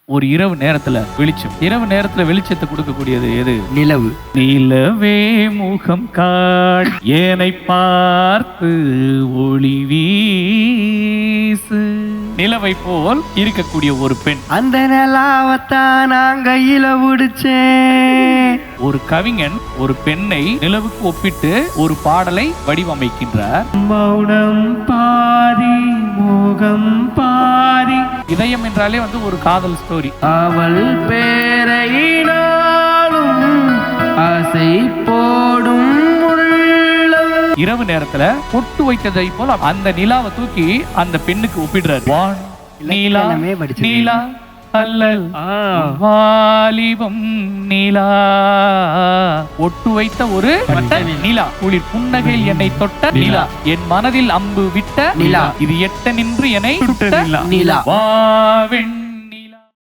ஒரு இரவு நேரத்துல வெளிச்சம். இரவு நேரத்துல வெளிச்சத்தை கொடுக்கக்கூடியது எது? நிலவு. நிலவே முகம் காட் ஏனை பார்த்து ஒளி வீசு. நிலவை போல் இருக்கக்கூடிய ஒரு பெண். அந்த நிலாவத்தான் நான் கையில பிடிச்சேன். ஒரு கவிஞன் ஒரு பெண்ணை நிலவுக்கு ஒப்பிட்டு ஒரு பாடலை வடிவமைக்கின்றார். மௌனம் பாதி மோகம் பாதி. இதயம் என்றாலே ஒரு காதல் ஸ்டோரி. அவள் பேரையினாலும் ஆசை போடும் உள்ளம். இரவு நேரத்துல பொட்டு வைத்ததை போல அந்த நிலாவை தூக்கி அந்த பெண்ணுக்கு ஒப்பிடுறாரு. வான் நீலா நீலா அல்லல் வாலிபம் நீலா. ஒட்டு வைத்த ஒரு நிலா. குளிர் புன்னகையில் என்னை தொட்ட நிலா. என் மனதில் அம்பு விட்ட நிலா. இது எட்ட நின்று என்னை சுட்ட நிலா. வாவெண்